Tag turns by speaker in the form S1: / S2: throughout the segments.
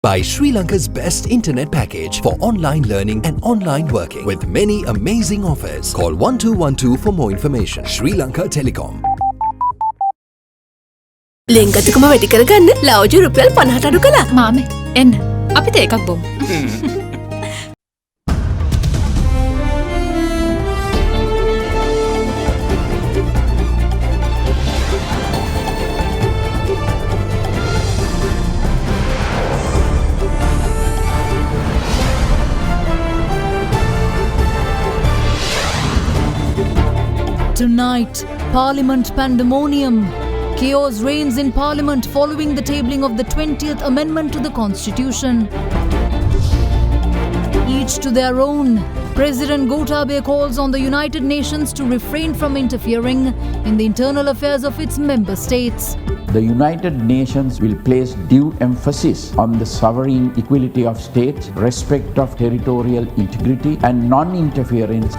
S1: Buy Sri Lanka's best internet package for online learning and online working with many amazing offers. Call 1212 for more information. Sri Lanka Telecom.
S2: ලෙන්ගතුකම වැඩි කරගන්න ලව්ජු රුපියල් 50ට අඩු කළා.
S3: මාමේ එන්න අපිට එකක් බොමු.
S4: Tonight, Parliament pandemonium. Chaos reigns in Parliament following the tabling of the 20th Amendment to the Constitution. Each to their own. President Gotabaya calls on the United Nations to refrain from interfering in the internal affairs of its member states.
S5: The United Nations will place due emphasis on the sovereign equality of states, respect of territorial integrity and non-interference.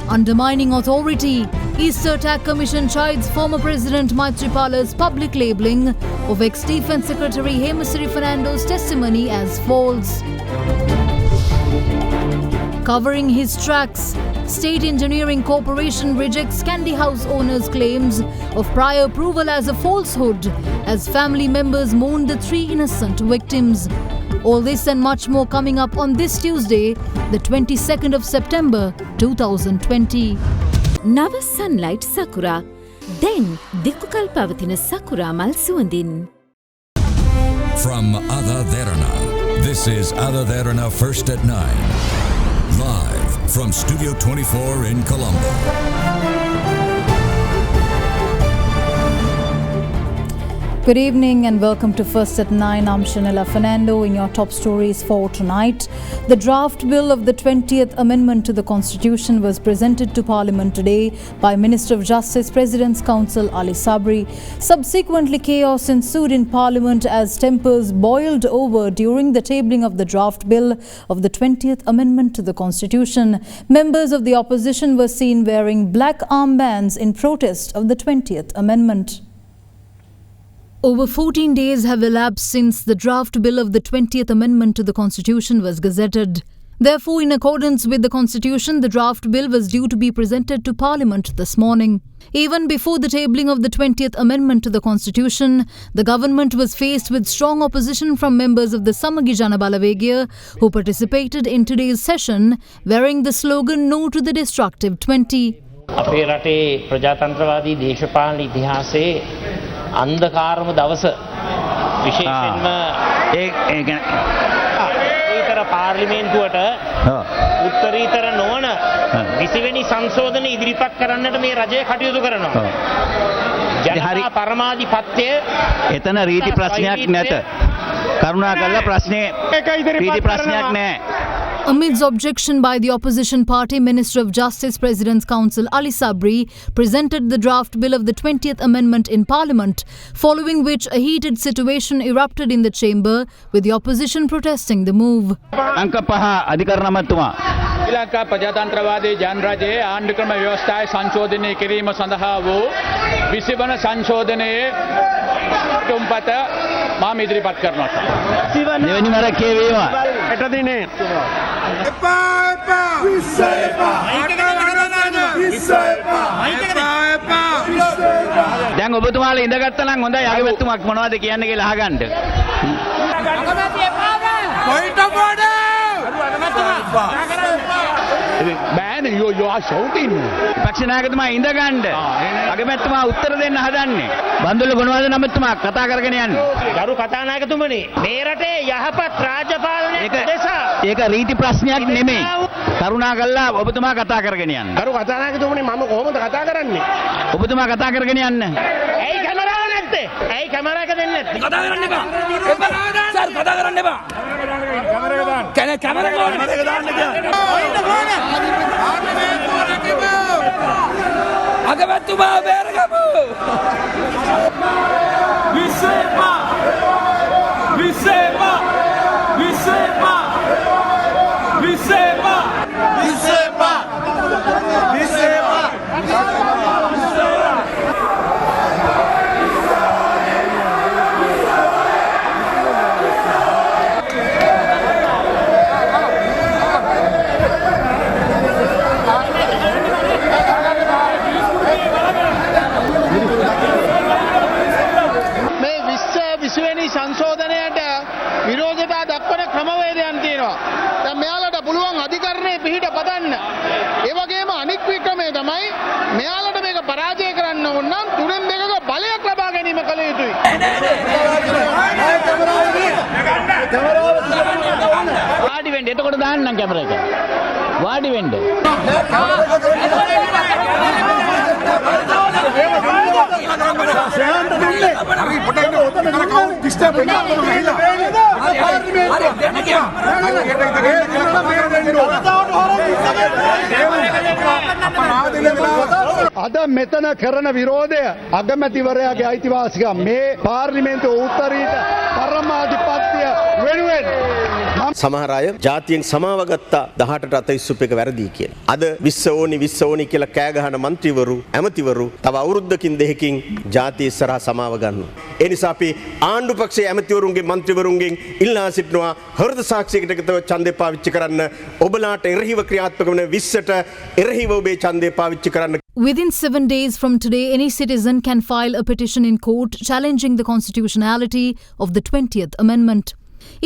S4: Undermining authority, Easter Attack Commission chides former President Maithripala's public labelling of ex-Defence Secretary Hemasiri Fernando's testimony as false. Covering his tracks, State Engineering Corporation rejects Kandy house owners' claims of prior approval as a falsehood as family members mourn the 3 innocent victims. All this and much more coming up on this Tuesday, the 22nd of September 2020.
S2: Nava sunlight sakura. Then dikukal pavathina sakura mal suwandin.
S6: From AdaDerana, this is AdaDerana First at 9. Live from Studio 24 in Colombo.
S4: Good evening and welcome to First at 9. I'm Shanila Fernando in your top stories for tonight. The draft bill of the 20th Amendment to the Constitution was presented to Parliament today by Minister of Justice, President's Counsel Ali Sabri. Subsequently, chaos ensued in Parliament as tempers boiled over during the tabling of the draft bill of the 20th Amendment to the Constitution. Members of the opposition were seen wearing black armbands in protest of the 20th Amendment. Over 14 days have elapsed since the draft bill of the 20th Amendment to the Constitution was gazetted. Therefore, in accordance with the Constitution, the draft bill was due to be presented to Parliament this morning. Even before the tabling of the 20th Amendment to the Constitution, the government was faced with strong opposition from members of the Samagi Jana Balawegaya who participated in today's session, wearing the slogan "No to the Destructive 20."
S7: අපේ රටේ ප්‍රජාතන්ත්‍රවාදී දේශපාලන ඉතිහාසයේ අන්ධකාරම දවස විශේෂයෙන්ම උත්තරීතර පාර්ලිමේන්තුවට උත්තරීතර නොවන 20 වෙනි සංශෝධන ඉදිරිපත් කරන්නට මේ රජය කටයුතු කරනවා. ජනතා පරමාධිපත්‍ය
S8: එතන රීති ප්‍රශ්නයක් නැත. කරුණාකරලා ප්‍රශ්නේ රීති ප්‍රශ්නයක් නැහැ.
S4: Amidst objection by the opposition party, Minister of Justice, President's Counsel Ali Sabri presented the draft bill of the 20th Amendment in Parliament, following which a heated situation erupted in the chamber, with the opposition protesting the move.
S8: අංක 5 අධිකරණ අමාත්‍යතුමා
S9: ශ්‍රී ලංකා ප්‍රජාතන්ත්‍රවාදී ජනරජයේ ආණ්ඩුක්‍රම ව්‍යවස්ථාවේ සංශෝධනය කිරීම සඳහා වූ 20 වන සංශෝධනයේ තුම්පත මම ඉදිරිපත් කරනවා.
S8: දෙවෙනි වර කියවීම
S9: හෙට දිනේ
S10: එපා එපා විශ්සෙපා විශ්සෙපා එපා
S8: දැන් ඔබතුමාලා ඉඳගත්තා නම් හොඳයි අගමැතිතුමක් මොනවද කියන්නේ කියලා අහගන්න.
S10: පොයින්ට් ඔෆ් ඕඩර්
S9: බෑනේ you are shouting.
S8: පක්ෂ නායකතුමා ඉඳගන්න. අගමැතිතුමා උත්තර දෙන්න හදන්නේ. බන්දුල ගුණවර්ධන අගමැතිතුමා කතා කරගෙන යන්නේ.
S7: ගරු කතානායකතුමනි මේ රටේ යහපත් රාජපාලනය දෙස
S8: ඒක රීති ප්‍රශ්නයක් නෙමෙයි. කරුණාකරලා ඔබතුමා කතා කරගෙන යන්න.
S7: ගරු කතානායකතුමනි මම කොහොමද කතා කරන්නේ?
S8: ඔබතුමා කතා කරගෙන යන්න.
S7: ඇයි කැමරාව නැත්තේ? ඇයි කැමරා එක දෙන්නේ නැත්තේ?
S10: කතා කරන්න එපා සර් කතා කරන්න එපා කැමරා දාන්න අගමැතිතුමා බේරගමු විශ්සෙපා විශ්සෙපා විශ්සෙපා විශ්සෙපා විශ්සෙපා විශ්සෙපා
S11: විරෝධතා දක්වන ක්‍රමවේදයන් තියෙනවා. දැන් මෙයාලට පුළුවන් අධිකරණයේ පිහිට පදන්න. ඒ වගේම අනික් වික්‍රමය තමයි මෙයාලට මේක පරාජය කරන්න ඕන නම් තුනෙන් දෙකක බලයක් ලබා ගැනීම කළ යුතුයි.
S8: වාඩි වෙන්න. එතකොට දාන්නම් කැමරා එක. වාඩි වෙන්න.
S11: අද මෙතන කරන විරෝධය අගමැතිවරයාගේ අයිතිවාසිකම් මේ පාර්ලිමේන්තුව උත්තරීත පරමාධිපත්‍ය වෙනුවෙන්
S12: සමහර අය ජාතියෙන් සමාව ගත්තා 18ට අතයිස්සුප් එක වැරදි කියලා. අද 20 ඕනි කියලා කෑ ගහන മന്ത്രിවරු ඇමතිවරු තව අවුරුද්දකින් දෙකකින් ජාතිය ඉස්සරහා සමාව ගන්නවා. ඒ නිසා අපි ආණ්ඩු පක්ෂයේ ඇමතිවරුන්ගේ മന്ത്രിවරුන්ගෙන් ඉල්ලා සිටිනවා හෘද සාක්ෂියකට ඡන්දය පාවිච්චි කරන්න. ඔබලාට එරෙහිව ක්‍රියාත්මක වන 20ට එරෙහිව ඔබේ ඡන්දය පාවිච්චි කරන්න.
S4: Within 7 days from today, any citizen can file a petition in court challenging the constitutionality of the 20th Amendment.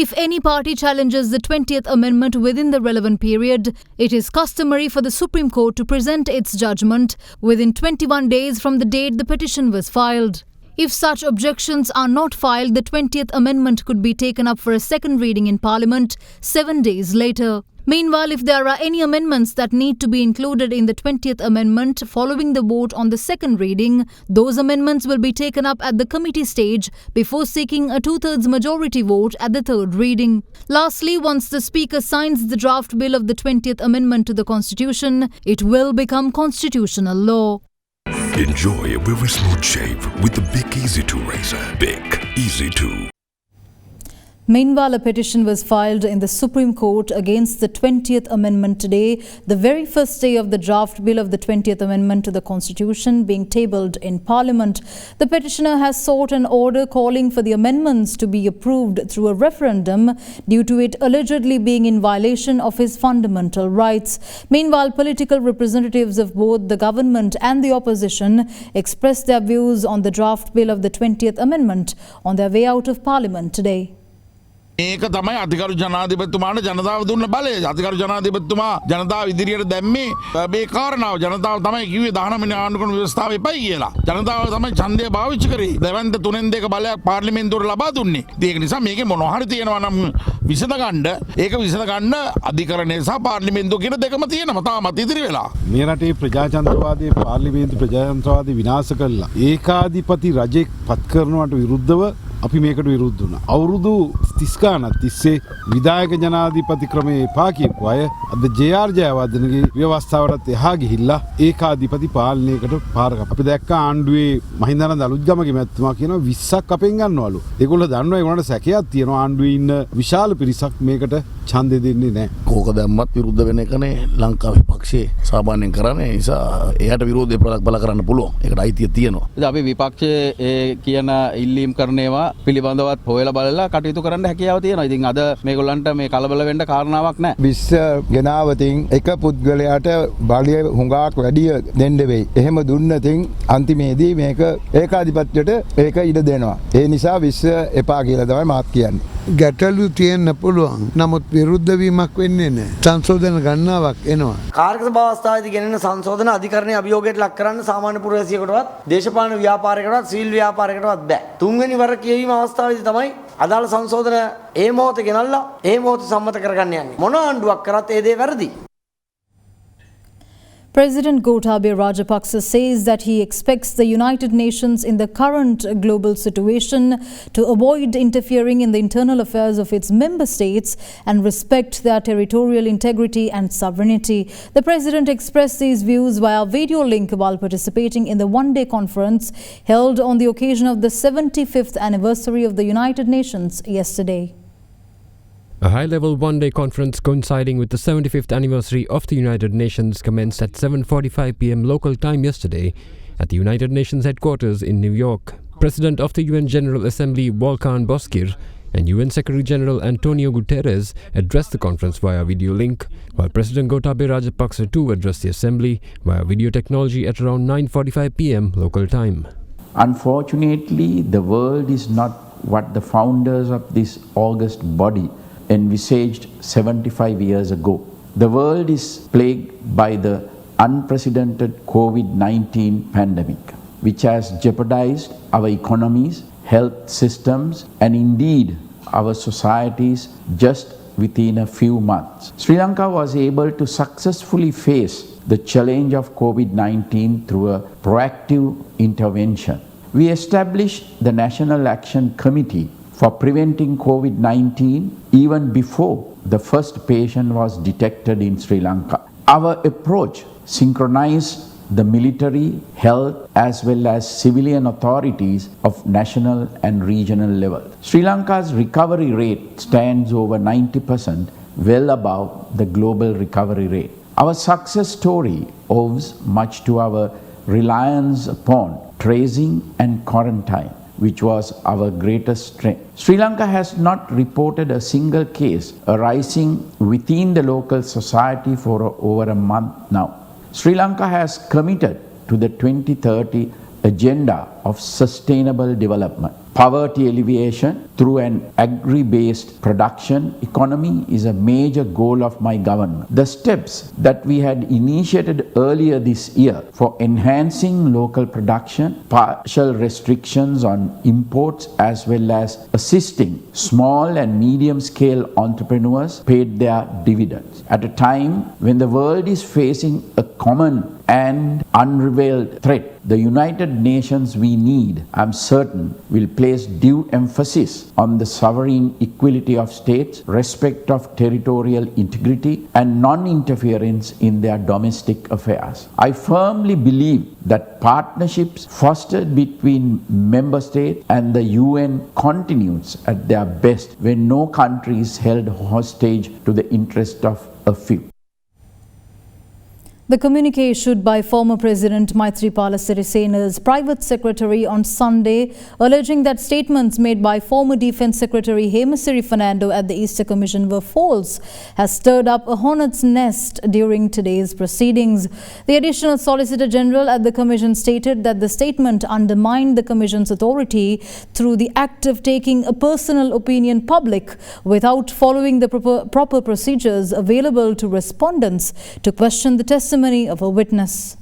S4: If any party challenges the 20th Amendment within the relevant period, it is customary for the Supreme Court to present its judgment within 21 days from the date the petition was filed. If such objections are not filed, the 20th Amendment could be taken up for a second reading in Parliament 7 days later. Meanwhile, if there are any amendments that need to be included in the 20th Amendment following the vote on the second reading, those amendments will be taken up at the committee stage before seeking a 2/3 majority vote at the third reading. Lastly, once the Speaker signs the draft bill of the 20th Amendment to the Constitution, it will become constitutional law.
S6: Enjoy a very smooth shave with the Bic Easy 2 razor. Bic Easy 2.
S4: Meanwhile, a petition was filed in the Supreme Court against the 20th Amendment today, the very first day of the draft bill of the 20th Amendment to the Constitution being tabled in Parliament. The petitioner has sought an order calling for the amendments to be approved through a referendum due to it allegedly being in violation of his fundamental rights. Meanwhile, political representatives of both the government and the opposition expressed their views on the draft bill of the 20th Amendment on their way out of Parliament today.
S13: ඒක තමයි අධිකරු ජනාධිපතිතුමාට ජනතාව දුන්න බලය. අධිකරු ජනාධිපතිතුමා ජනතාව ඉදිරියට දැම්මේ මේ කාරණාව. ජනතාව තමයි කිව්වේ 19 වෙනි ආණ්ඩුක්‍රම ව්‍යවස්ථාව එපයි කියලා. ජනතාව තමයි ඡන්දය පාවිච්චි කරේ. දෙවන්ත තුනෙන් දෙක බලයක් පාර්ලිමේන්තුවට ලබා දුන්නේ. ඒක නිසා මේකේ මොනවා හරි තියෙනවා නම් විසඳගන්න ඒක විසඳගන්න අධිකරණය සහ පාර්ලිමේන්තුව කියන දෙකම තියෙනවා. තාමත් ඉදිරි වෙලා.
S14: මේ රටේ ප්‍රජාතන්ත්‍රවාදී පාර්ලිමේන්තු ප්‍රජාතන්ත්‍රවාදී විනාශ කළා. ඒකාධිපති රජෙක් පත් කරනවට විරුද්ධව අපි මේකට විරුද්ධ වුණා. අවුරුදු 30 ගණන් තිස්සේ විධායක ජනාධිපති ක්‍රමයේ එපා කියපු අය අද ජේ.ආර්. ජයවර්ධනගේ ව්‍යවස්ථාවටත් එහා ගිහිල්ලා ඒකාධිපති පාලනයකට පාර කපා. අපි දැක්ක ආණ්ඩුවේ මහින්දානන්ද අලුත්ගමගේ මැතිතුමා කියනවා 20ක් අපෙන් ගන්නවලු. ඒගොල්ලෝ දන්නවා ඒගොල්ලන්ට සැකයක් තියෙනවා ආණ්ඩුවේ ඉන්න විශාල පිරිසක් මේකට ඡන්දෙ දෙන්නේ නැහැ.
S15: කෝක දැම්මත් විරුද්ධ වෙන එකනේ ලංකාවේ පක්ෂයේ සාමාන්‍යයෙන් කරන්නේ. ඒ නිසා එයාට විරෝධය බල කරන්න පුළුවන්. ඒකට අයිතිය තියෙනවා.
S8: ඉතින් අපි විපක්ෂයේ කියන ඉල්ලීම් කරනවා පිළිබඳවත් හොයලා බලලා කටයුතු කරන්න හැකියාව තියෙනවා. ඉතින් අද මේගොල්ලන්ට මේ කලබල වෙන්න කාරණාවක් නැහැ.
S16: විශ්ව ගෙනාවතින් එක පුද්ගලයාට බලය හුඟක් වැඩි දෙන්න වෙයි. එහෙම දුන්නතින් අන්තිමේදී මේක ඒකාධිපත්‍යයට ඒක ඉඩ දෙනවා. ඒ නිසා විශ්ව එපා කියලා තමයි මාත් කියන්නේ.
S17: ගැටලු තියෙන්න පුළුවන්. නමුත් විරුද්ධ වීමක් වෙන්නේ නැහැ. සංශෝධන ගණනාවක් එනවා.
S18: කාර්යක සභාව අවස්ථාවේදී ගෙනෙන සංශෝධන අධිකරණයේ අභියෝගයට ලක් කරන්න සාමාන්‍ය පුරවැසියෙකුටවත් දේශපාලන ව්‍යාපාරයකටවත් සිවිල් ව්‍යාපාරයකටවත් බෑ. තුන්වෙනි වර කියවීම අවස්ථාවේදී තමයි අදාළ සංශෝධන ඒ මොහොතේ ගෙනල්ලා ඒ මොහොතේ සම්මත කරගන්න යන්නේ. මොන ආණ්ඩුවක් කරත් ඒ දේ වැරදි.
S4: President Gotabaya Rajapaksa says that he expects the United Nations in the current global situation to avoid interfering in the internal affairs of its member states and respect their territorial integrity and sovereignty. The President expressed these views via video link while participating in the one-day conference held on the occasion of the 75th anniversary of the United Nations yesterday.
S19: A high-level one-day conference coinciding with the 75th anniversary of the United Nations commenced at 7:45 p.m. local time yesterday at the United Nations headquarters in New York. President of the UN General Assembly Volkan Bozkır and UN Secretary-General Antonio Guterres addressed the conference via video link, while President Gotabaya Rajapaksa too addressed the Assembly via video technology at around 9:45 p.m. local time.
S5: Unfortunately, the world is not what the founders of this august body envisaged 75 years ago. The world is plagued by the unprecedented COVID-19 pandemic, which has jeopardized our economies, health systems, and indeed our societies just within a few months. Sri Lanka was able to successfully face the challenge of COVID-19 through a proactive intervention. We established the National Action Committee for preventing COVID-19 even before the first patient was detected in Sri Lanka. Our approach synchronized the military, health, as well as civilian authorities of national and regional level. Sri Lanka's recovery rate stands over 90%, well above the global recovery rate. Our success story owes much to our reliance upon tracing and quarantine, which was our greatest strength. Sri Lanka has not reported a single case arising within the local society for over a month now. Sri Lanka has committed to the 2030 agenda of sustainable development. Poverty alleviation through an agri-based production economy is a major goal of my government. The steps that we had initiated earlier this year for enhancing local production, partial restrictions on imports, as well as assisting small and medium-scale entrepreneurs paid their dividends. At a time when the world is facing a common and unrevealed threat, the United Nations we need, I'm certain, will place due emphasis on the sovereign equality of states, respect of territorial integrity, and non-interference in their domestic affairs. I firmly believe that partnerships fostered between member states and the UN continues at their best when no country is held hostage to the interest of a few.
S4: The communique issued by former President Maithripala Sirisena's private secretary on Sunday, alleging that statements made by former Defence Secretary Hemasiri Fernando at the Easter Commission were false, has stirred up a hornet's nest during today's proceedings. The Additional Solicitor General at the Commission stated that the statement undermined the Commission's authority through the act of taking a personal opinion public without following the proper procedures available to respondents to question the testimony of a witness.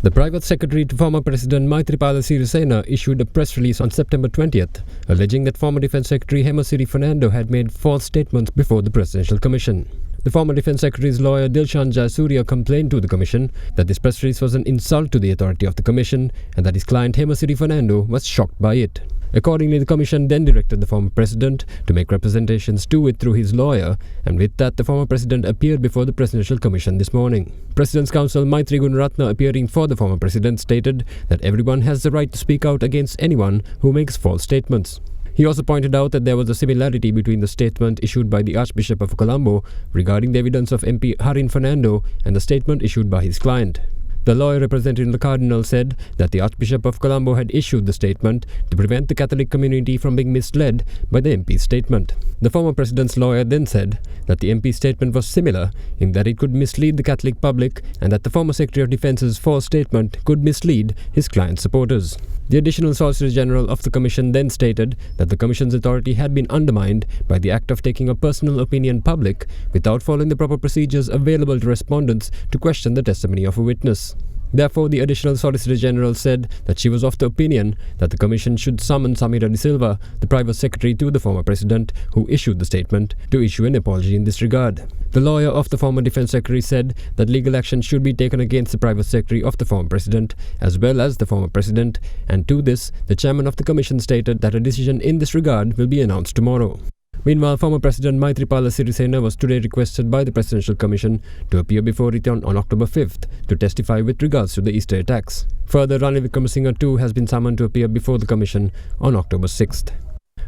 S19: The private secretary to former President Maithripala Sirisena issued a press release on September 20th, alleging that former Defence Secretary Hemasiri Fernando had made false statements before the Presidential Commission. The former Defence Secretary's lawyer Dilshan Jayasuriya complained to the Commission that this press release was an insult to the authority of the Commission and that his client Hemasiri Fernando was shocked by it. Accordingly, the Commission then directed the former President to make representations to it through his lawyer, and with that, the former President appeared before the Presidential Commission this morning. President's Counsel Maitri Gunaratna, appearing for the former President, stated that everyone has the right to speak out against anyone who makes false statements. He also pointed out that there was a similarity between the statement issued by the Archbishop of Colombo regarding the evidence of MP Harin Fernando and the statement issued by his client. The lawyer representing the Cardinal said that the Archbishop of Colombo had issued the statement to prevent the Catholic community from being misled by the MP's statement. The former President's lawyer then said that the MP's statement was similar in that it could mislead the Catholic public and that the former Secretary of Defence's false statement could mislead his client's supporters. The Additional Solicitor General of the Commission then stated that the Commission's authority had been undermined by the act of taking a personal opinion public without following the proper procedures available to respondents to question the testimony of a witness. Therefore, the Additional Solicitor General said that she was of the opinion that the Commission should summon Samira De Silva, the Private Secretary to the former President who issued the statement, to issue an apology in this regard. The lawyer of the former Defence Secretary said that legal action should be taken against the Private Secretary of the former President as well as the former President, and to this, the Chairman of the Commission stated that a decision in this regard will be announced tomorrow. Meanwhile, former President Maithripala Sirisena was today requested by the Presidential Commission to appear before it on October 5th to testify with regards to the Easter attacks. Further, Ranil Wickremesinghe too has been summoned to appear before the Commission on October 6th.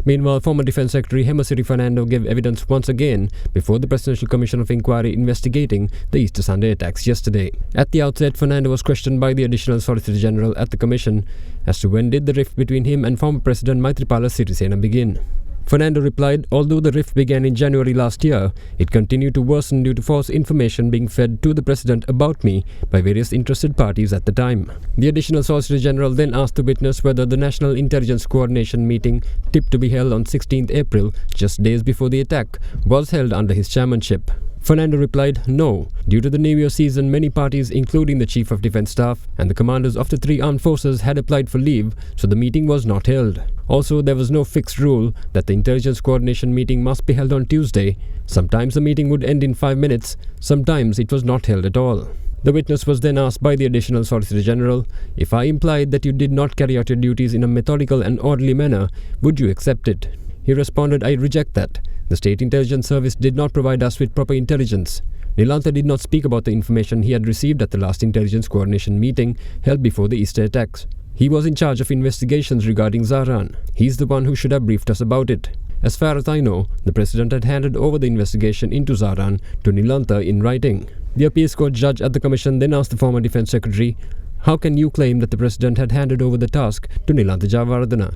S19: Meanwhile, former Defence Secretary Hemasiri Fernando gave evidence once again before the Presidential Commission of Inquiry investigating the Easter Sunday attacks yesterday. At the outset, Fernando was questioned by the Additional Solicitor General at the Commission as to when did the rift between him and former President Maithripala Sirisena begin. Fernando replied, although the rift began in January last year, it continued to worsen due to false information being fed to the president about me by various interested parties at the time. The additional Solicitor General then asked the witness whether the National Intelligence Coordination meeting, tipped to be held on 16th April, just days before the attack, was held under his chairmanship. Fernando replied, no. Due to the New Year season, many parties, including the Chief of Defence Staff and the commanders of the 3 armed forces, had applied for leave, so the meeting was not held. Also, there was no fixed rule that the intelligence coordination meeting must be held on Tuesday. Sometimes the meeting would end in 5 minutes, sometimes it was not held at all. The witness was then asked by the Additional Solicitor General, if I implied that you did not carry out your duties in a methodical and orderly manner, would you accept it? He responded, I reject that. The State Intelligence Service did not provide us with proper intelligence. Nilantha did not speak about the information he had received at the last intelligence coordination meeting held before the Easter attacks. He was in charge of investigations regarding Zahran. He's the one who should have briefed us about it. As far as I know, the president had handed over the investigation into Zahran to Nilantha in writing. The appeals court judge at the commission then asked the former defense secretary, how can you claim that the president had handed over the task to Nilantha Jayawardena?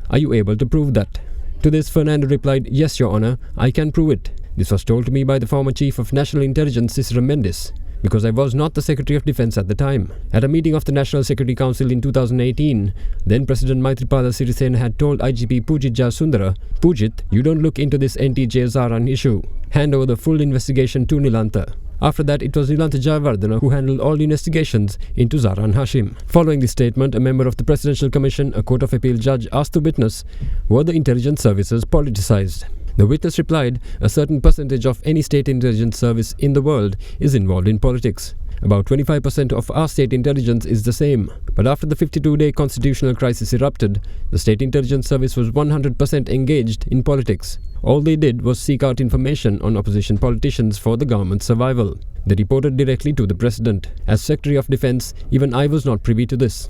S19: Are you able to prove that? To this, Fernando replied, yes, Your Honor, I can prove it. This was told to me by the former Chief of National Intelligence, Cicero Mendes, because I was not the Secretary of Defense at the time. At a meeting of the National Security Council in 2018, then President Maithripala Sirisena had told IGP Pujit Jasundara, Pujit, you don't look into this NTJ Zahran issue. Hand over the full investigation to Nilantha. After that, it was Nilantha Jayawardena who handled all the investigations into Zahran Hashim. Following this statement, a member of the Presidential Commission, a Court of Appeal judge, asked the witness, were the intelligence services politicized? The witness replied, a certain percentage of any state intelligence service in the world is involved in politics. About 25% of our state intelligence is the same. But after the 52-day constitutional crisis erupted, the state intelligence service was 100% engaged in politics. All they did was seek out information on opposition politicians for the government's survival. They reported directly to the president. As Secretary of Defense, even I was not privy to this.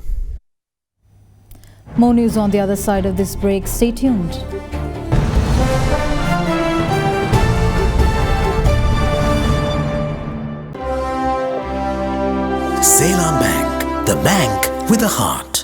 S4: More news on the other side of this break. Stay tuned.
S20: Ceylon Bank, the bank with a heart.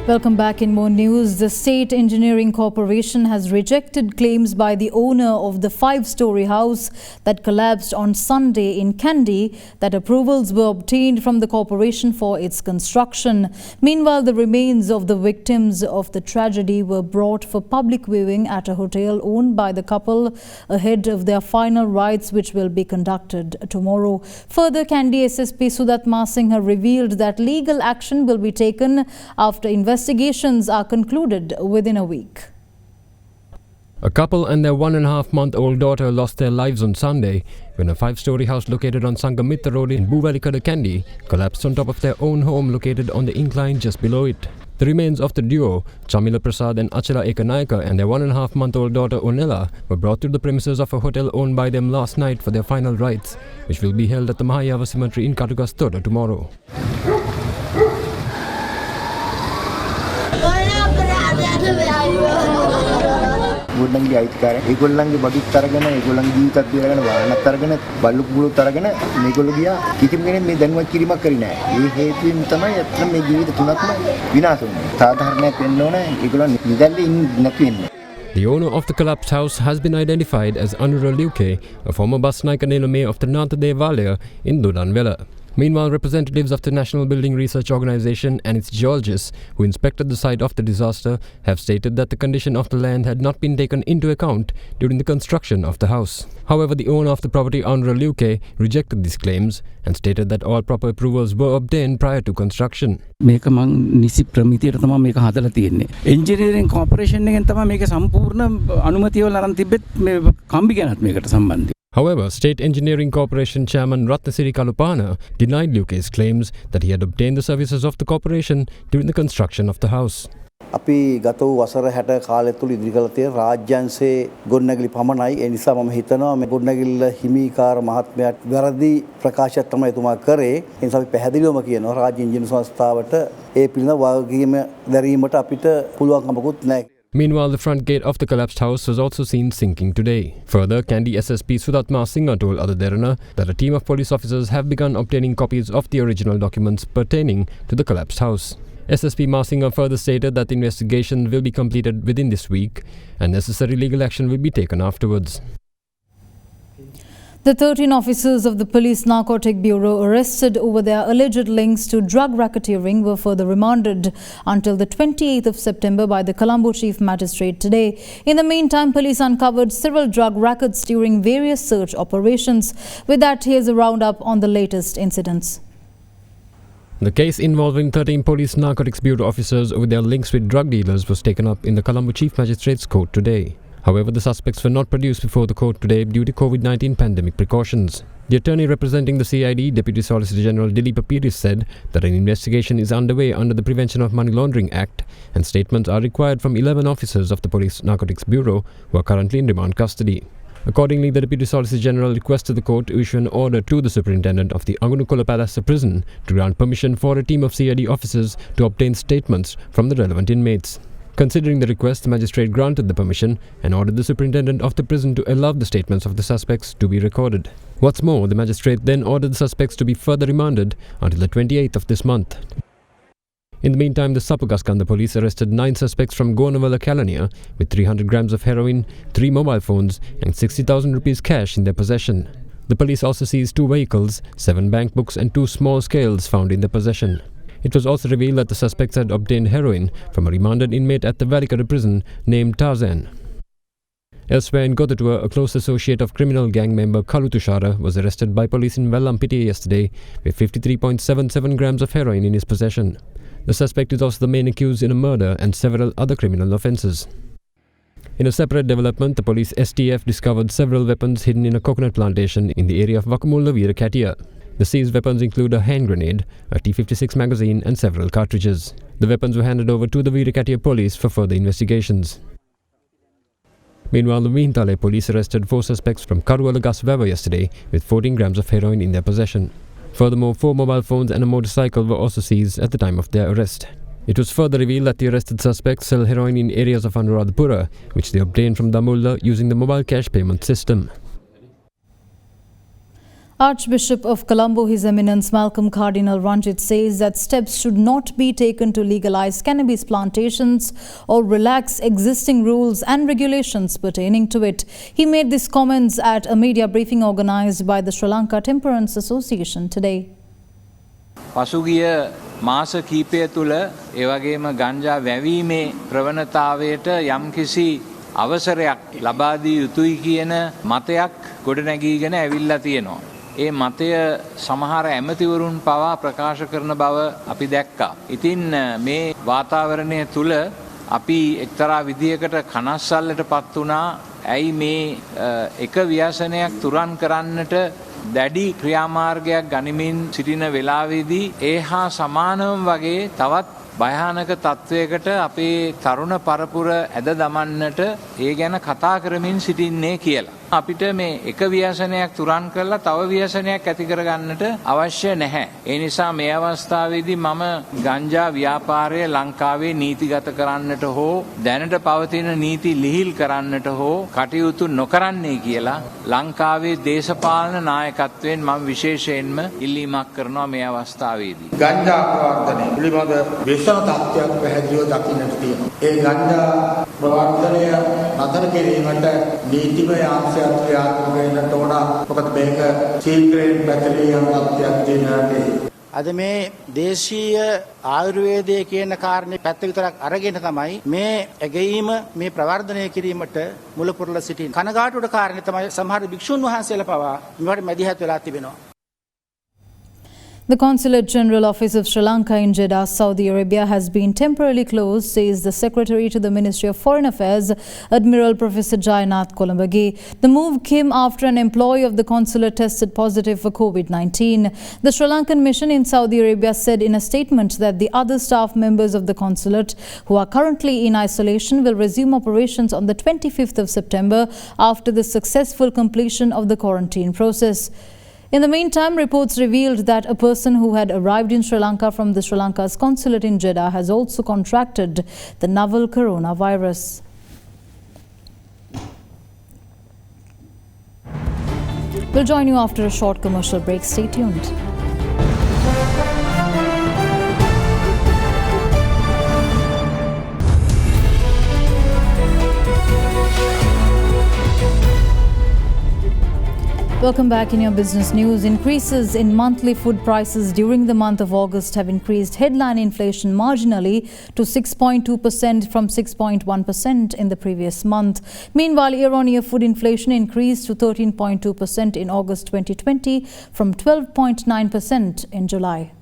S4: Welcome back. In more news, the State Engineering Corporation has rejected claims by the owner of the 5-story house that collapsed on Sunday in Kandy that approvals were obtained from the corporation for its construction. Meanwhile, the remains of the victims of the tragedy were brought for public viewing at a hotel owned by the couple ahead of their final rites, which will be conducted tomorrow. Further, Kandy SSP Sudatma Singha revealed that legal action will be taken after investigations are concluded within a week.
S19: A couple and their 1.5-month-old daughter lost their lives on Sunday when a 5-story house located on Sangamitta Road in Buvalikada, Kandy collapsed on top of their own home located on the incline just below it. The remains of the duo, Chamila Prasad and Achala Ekanayaka, and their 1.5-month-old daughter Onela were brought to the premises of a hotel owned by them last night for their final rites, which will be held at the Mahayava Cemetery in Katugastora tomorrow.
S21: ගොඩනැගිලි අයිතිකාරයන් ඒගොල්ලන්ගේ බඩුත් අරගෙන ඒගොල්ලන්ගේ ජීවිතත් බේරගෙන වාහනත් අරගෙන බල්ලු කුළුත් අරගෙන මේගොල්ලෝ ගියා කිසිම කෙනෙක් මේ දැනුවත් කිරීමක් කරේ නැහැ. ඒ හේතුවෙන් තමයි අත්‍තරම මේ ජීවිත තුනක්ම විනාශ වුනේ. සාධාරණයක් වෙන්න ඕන ඒගොල්ලෝ නිදැල්ලේ නැති වෙන්න.
S19: The owner of the collapsed house has been identified as Anura Liuke, a former Basnaika Nelome of the Nantha Devalaya in Dudanvela. Meanwhile, representatives of the National Building Research Organization and its geologists who inspected the site of the disaster have stated that the condition of the land had not been taken into account during the construction of the house. However, the owner of the property, Anura Liuke, rejected these claims and stated that all proper approvals were obtained prior to construction.
S22: මේක මං නිසි ප්‍රමිතියට තමයි මේක හදලා තියෙන්නේ. Engineering corporation එකෙන් තමයි මේක සම්පූර්ණ අනුමැතිය වල අරන් තිබෙත් මේ කම්බි ගැනත් මේකට සම්බන්ධයි.
S19: However, State Engineering Corporation Chairman Ratnasiri Kalupana denied Luke's claims that he had obtained the services of the corporation during the construction of the house.
S23: අපි ගත වූ වසර 60 කාලය තුල ඉදිරි කළ තියෙන රාජ්‍යංශයේ ගොඩනැගිලි පමණයි. ඒ නිසා මම හිතනවා මේ ගොඩනැගිල්ල හිමිකාර මහත්මයාට වැරදි ප්‍රකාශයක් තමයි එතුමා කරේ. ඒ නිසා අපි පැහැදිලිවම කියනවා රාජ්‍ය ඉංජිනේරු සංස්ථාවට ඒ පිළිබඳ වගකීම දැරීමට අපිට පුළුවන්කමකුත් නැහැ.
S19: Meanwhile, the front gate of the collapsed house was also seen sinking today. Further, Kandy SSP Sudatma Singh told AdaDerana that a team of police officers have begun obtaining copies of the original documents pertaining to the collapsed house. SSP Marsinga further stated that the investigation will be completed within this week and necessary legal action will be taken afterwards.
S4: The 13 officers of the Police Narcotic Bureau arrested over their alleged links to drug racketeering were further remanded until the 28th of September by the Colombo Chief Magistrate today. In the meantime, police uncovered several drug rackets during various search operations. With that, here's a roundup on the latest incidents.
S19: The case involving 13 Police Narcotics Bureau officers over their links with drug dealers was taken up in the Colombo Chief Magistrate's court today. However, the suspects were not produced before the court today due to COVID-19 pandemic precautions. The attorney representing the CID, Deputy Solicitor General Dilip Piris, said that an investigation is underway under the Prevention of Money Laundering Act and statements are required from 11 officers of the Police Narcotics Bureau who are currently in remand custody. Accordingly, the Deputy Solicitor General requested the court to issue an order to the Superintendent of the Angunukola Palace Prison to grant permission for a team of CID officers to obtain statements from the relevant inmates. Considering the request, the magistrate granted the permission and ordered the superintendent of the prison to allow the statements of the suspects to be recorded. What's more, the magistrate then ordered the suspects to be further remanded until the 28th of this month. In the meantime, the Sapagaskanda police arrested 9 suspects from Gonavala, Kalania with 300 grams of heroin, 3 mobile phones and 60,000 rupees cash in their possession. The police also seized 2 vehicles, 7 bank books and 2 small scales found in their possession. It was also revealed that the suspects had obtained heroin from a remanded inmate at the Valikara prison named Tarzan. Elsewhere in Gotatua, a close associate of criminal gang member Kalu Tushara was arrested by police in Vellampitiya yesterday with 53.77 grams of heroin in his possession. The suspect is also the main accused in a murder and several other criminal offences. In a separate development, the police STF discovered several weapons hidden in a coconut plantation in the area of Wakumulla Veerakatiya. The seized weapons include a hand grenade, a T-56 magazine and several cartridges. The weapons were handed over to the Veerakatiya police for further investigations. Meanwhile, the Vihintale police arrested 4 suspects from Karuwala Gaswawa yesterday with 14 grams of heroin in their possession. Furthermore, 4 mobile phones and a motorcycle were also seized at the time of their arrest. It was further revealed that the arrested suspects sell heroin in areas of Anuradhapura, which they obtained from Damulla using the mobile cash payment system.
S4: Archbishop of Colombo, His Eminence Malcolm Cardinal Ranjit, says that steps should not be taken to legalize cannabis plantations or relax existing rules and regulations pertaining to it. He made these comments at a media briefing organized by the Sri Lanka Temperance Association today.
S1: පසුගිය මාස කීපය තුළ ඒ වගේම ගංජා වැවීමේ ප්‍රවණතාවයට යම්කිසි අවසරයක් ලබා දී යුතුයි කියන මතයක් ගොඩනැගීගෙන ඇවිල්ලා තියෙනවා. ඒ මතය සමහර ඇමතිවරුන් පවා ප්‍රකාශ කරන බව අපි දැක්කා. ඉතින් මේ වාතාවරණය තුළ අපි එක්තරා විදියකට කනස්සල්ලට පත් වුණා. ඇයි මේ එක ව්‍යසනයක් තුරන් කරන්නට දැඩි ක්‍රියාමාර්ගයක් ගනිමින් සිටින වෙලාවේදී ඒ හා සමානවම වගේ තවත් භයානක තත්වයකට අපේ තරුණ පරපුර ඇද දමන්නට ඒ ගැන කතා කරමින් සිටින්නේ කියලා. අපිට මේ එක ව්‍යසනයක් තුරන් කරලා තව ව්‍යසනයක් ඇති කරගන්නට අවශ්‍ය නැහැ. ඒ නිසා මේ අවස්ථාවේදී මම ගංජා ව්‍යාපාරය ලංකාවේ නීතිගත කරන්නට හෝ දැනට පවතින නීති ලිහිල් කරන්නට හෝ කටයුතු නොකරන්නේ කියලා ලංකාවේ දේශපාලන නායකත්වයෙන් මම විශේෂයෙන්ම ඉල්ලීමක් කරනවා මේ අවස්ථාවේදී.
S2: ගංජා ප්‍රවර්ධනය පිළිබඳ විශේෂ තත්ත්වයක් පැහැදිලිව දකින්නට තියෙනවා. ඒ ගංජා ප්‍රවර්ධනය නතර කිරීමට නීතිමය අංශයක් ක්‍රියාත්මක වෙන්නට ඕන. මොකද මේක ශීඝ්‍රයෙන් පැතිරී යන තත්ත්වයක් තියෙනවා.
S3: අද මේ දේශීය ආයුර්වේදයේ කියන කාරණේ පැත්ත විතරක් අරගෙන තමයි මේ ඇගීම මේ ප්‍රවර්ධනය කිරීමට මුල පුරලා සිටින්නේ. කනගාටුවට කාරණේ තමයි සමහර භික්ෂුන් වහන්සේලා පවා මේවට මැදිහත් වෙලා තිබෙනවා.
S4: The Consulate General Office of Sri Lanka in Jeddah, Saudi Arabia has been temporarily closed, says the Secretary to the Ministry of Foreign Affairs, Admiral Professor Jayannath Kolambage. The move came after an employee of the consulate tested positive for COVID-19. The Sri Lankan mission in Saudi Arabia said in a statement that the other staff members of the consulate who are currently in isolation will resume operations on the 25th of September after the successful completion of the quarantine process. In the meantime, reports revealed that a person who had arrived in Sri Lanka from the Sri Lanka's consulate in Jeddah has also contracted the novel coronavirus. We'll join you after a short commercial break. Stay tuned. Welcome back in your business news. Increases in monthly food prices during the month of August have increased headline inflation marginally to 6.2% from 6.1% in the previous month. Meanwhile, year-on-year food inflation increased to 13.2% in August 2020 from 12.9% in July.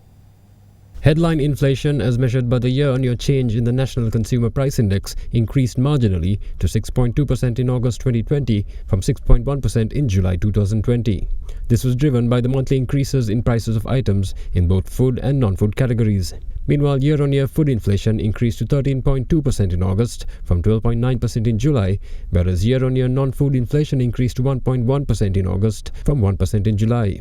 S19: Headline inflation, as measured by the year-on-year change in the National Consumer Price Index, increased marginally to 6.2% in August 2020 from 6.1% in July 2020. This was driven by the monthly increases in prices of items in both food and non-food categories. Meanwhile, year-on-year food inflation increased to 13.2% in August from 12.9% in July, whereas year-on-year non-food inflation increased to 1.1% in August from 1% in July.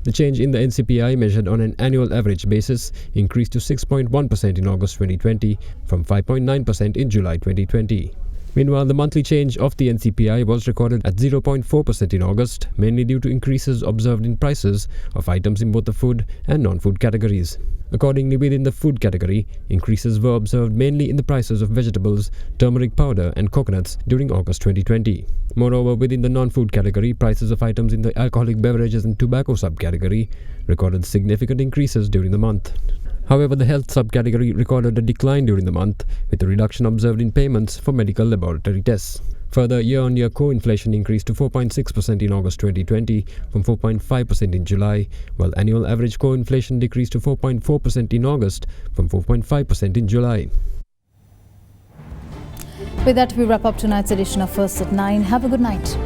S19: The change in the NCPI, measured on an annual average basis, increased to 6.1% in August 2020 from 5.9% in July 2020. Meanwhile, the monthly change of the NCPI was recorded at 0.4% in August, mainly due to increases observed in prices of items in both the food and non-food categories. Accordingly, within the food category, increases were observed mainly in the prices of vegetables, turmeric powder and coconuts during August 2020. Moreover, within the non-food category, prices of items in the alcoholic beverages and tobacco subcategory recorded significant increases during the month. However, the health subcategory recorded a decline during the month, with a reduction observed in payments for medical laboratory tests. Further, year-on-year core inflation increased to 4.6% in August 2020 from 4.5% in July, while annual average core inflation decreased to 4.4% in August from 4.5% in July.
S4: With that, we wrap up tonight's edition of First at 9. Have a good night.